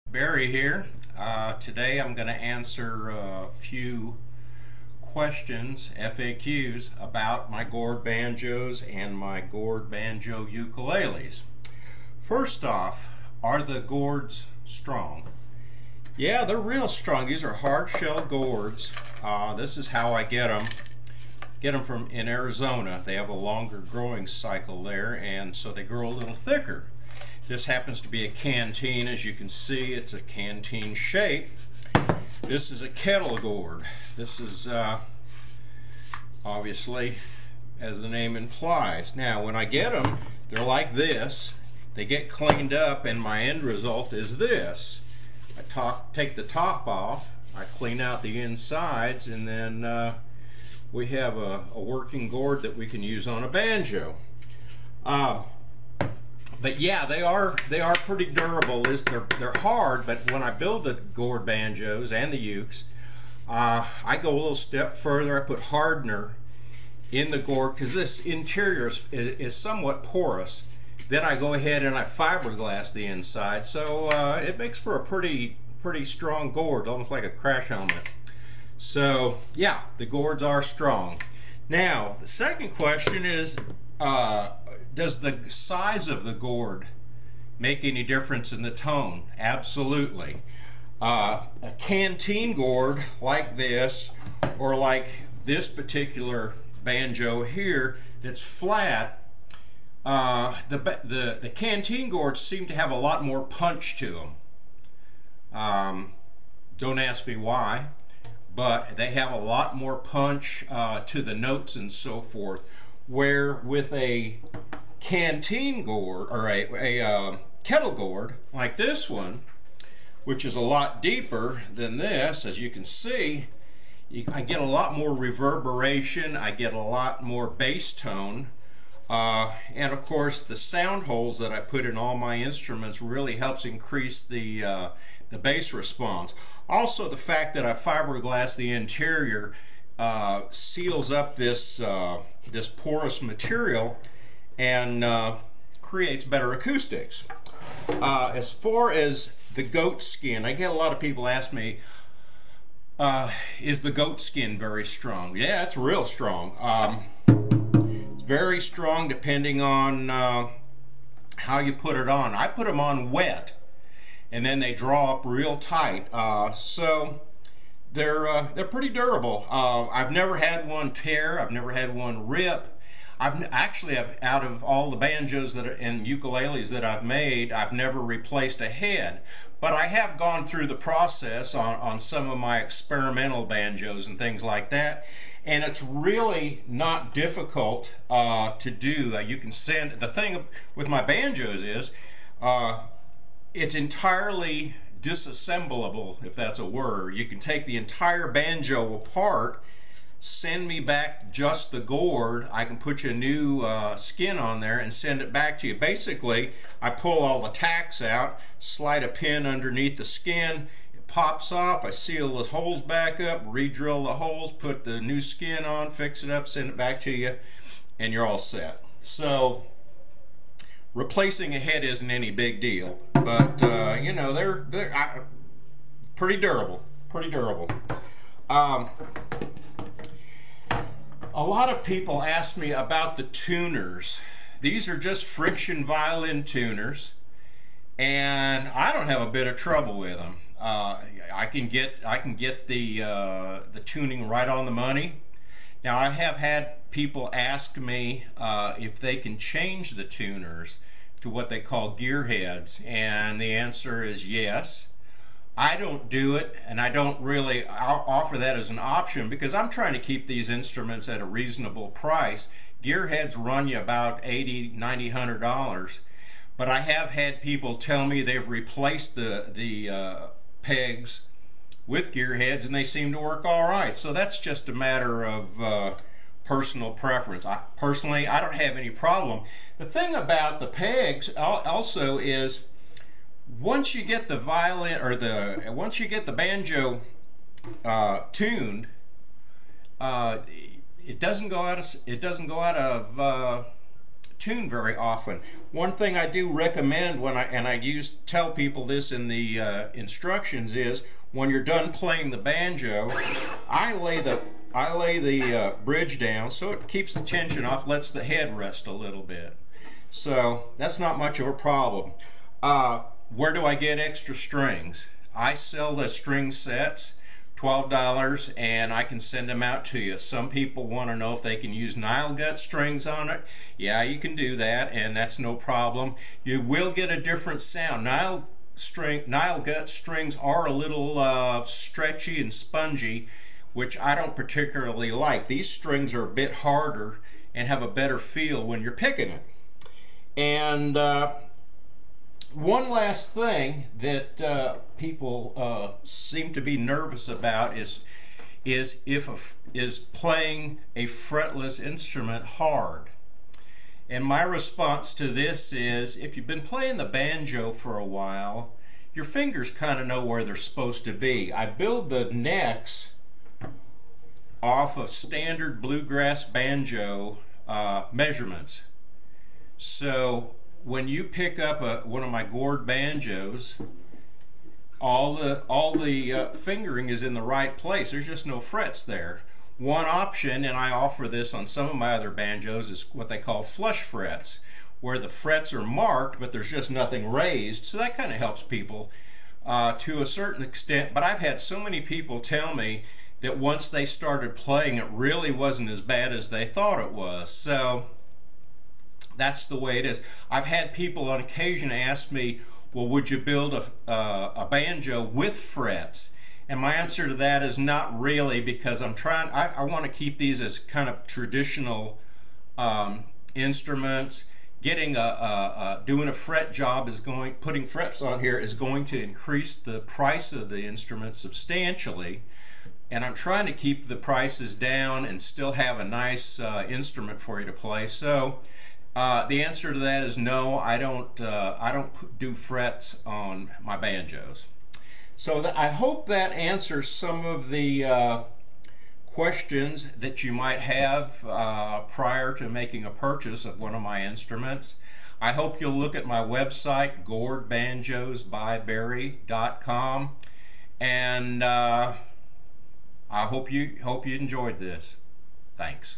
Barry here. Today I'm going to answer a few questions, FAQs, about my gourd banjos and my gourd banjo ukuleles. First off, are the gourds strong? Yeah, they're real strong. These are hard shell gourds. This is how I get them. Get them from in Arizona. They have a longer growing cycle there, and so they grow a little thicker. This happens to be a canteen. As you can see, it's a canteen shape. This is a kettle gourd. This is obviously, as the name implies. Now, when I get them, they're like this. They get cleaned up, and my end result is this. I take the top off, I clean out the insides, and then we have a working gourd that we can use on a banjo. But yeah, they are pretty durable. They're hard, but when I build the gourd banjos and the ukes, I go a little step further. I put hardener in the gourd because this interior is somewhat porous. Then I go ahead and I fiberglass the inside, so it makes for a pretty strong gourd, almost like a crash helmet. So yeah, the gourds are strong. Now the second question is, does the size of the gourd make any difference in the tone? Absolutely. A canteen gourd like this, or like this particular banjo here that's flat, the canteen gourds seem to have a lot more punch to them. Don't ask me why, but they have a lot more punch to the notes and so forth, where with a canteen gourd, or a kettle gourd like this one, which is a lot deeper than this, as you can see, I get a lot more reverberation, I get a lot more bass tone, and of course the sound holes that I put in all my instruments really helps increase the bass response. Also, the fact that I fiberglass the interior seals up this porous material and creates better acoustics. As far as the goat skin, I get a lot of people ask me, is the goat skin very strong? Yeah, it's real strong. It's very strong depending on how you put it on. I put them on wet, and then they draw up real tight. So they're pretty durable. I've never had one tear. I've never had one rip. Out of all the banjos and ukuleles that I've made, I've never replaced a head. But I have gone through the process on some of my experimental banjos and things like that, and it's really not difficult to do. You can send, the thing with my banjos is it's entirely disassemblable, if that's a word. You can take the entire banjo apart, send me back just the gourd, I can put you a new skin on there and send it back to you. Basically, I pull all the tacks out, slide a pin underneath the skin, it pops off, I seal the holes back up, re-drill the holes, put the new skin on, fix it up, send it back to you, and you're all set. So replacing a head isn't any big deal, but you know, they're pretty durable, A lot of people ask me about the tuners. These are just friction violin tuners, and I don't have a bit of trouble with them. I can get the tuning right on the money. Now, I have had people ask me if they can change the tuners to what they call gear heads, and the answer is yes. I don't do it, and I don't really offer that as an option because I'm trying to keep these instruments at a reasonable price. Gear heads run you about $80, $90, $100, but I have had people tell me they've replaced the pegs with gear heads and they seem to work all right. So that's just a matter of personal preference. Personally, I don't have any problem. The thing about the pegs also is, once you get the violin or once you get the banjo tuned, it doesn't go out of tune very often. One thing I do recommend when I tell people this in the instructions is when you're done playing the banjo, I lay the bridge down so it keeps the tension off, lets the head rest a little bit. So that's not much of a problem. Where do I get extra strings? I sell the string sets, $12, and I can send them out to you. Some people want to know if they can use Nile gut strings on it. Yeah, you can do that, and that's no problem. You will get a different sound. Nile gut strings are a little stretchy and spongy, which I don't particularly like. These strings are a bit harder and have a better feel when you're picking it. And one last thing that people seem to be nervous about is playing a fretless instrument hard. And my response to this is, if you've been playing the banjo for a while, your fingers kind of know where they're supposed to be. I build the necks off of standard bluegrass banjo measurements. So when you pick up one of my gourd banjos, all the fingering is in the right place. There's just no frets there. One option, and I offer this on some of my other banjos, is what they call flush frets, where the frets are marked but there's just nothing raised. So that kind of helps people to a certain extent. But I've had so many people tell me that once they started playing, it really wasn't as bad as they thought it was. So that's the way it is. I've had people on occasion ask me, well, would you build a banjo with frets? And my answer to that is not really, because I want to keep these as kind of traditional instruments. Doing a fret job putting frets on here is going to increase the price of the instrument substantially. And I'm trying to keep the prices down and still have a nice instrument for you to play. So the answer to that is no. I don't do frets on my banjos. So I hope that answers some of the questions that you might have prior to making a purchase of one of my instruments. I hope you'll look at my website, gourdbanjosbybarry.com, and I hope you enjoyed this. Thanks.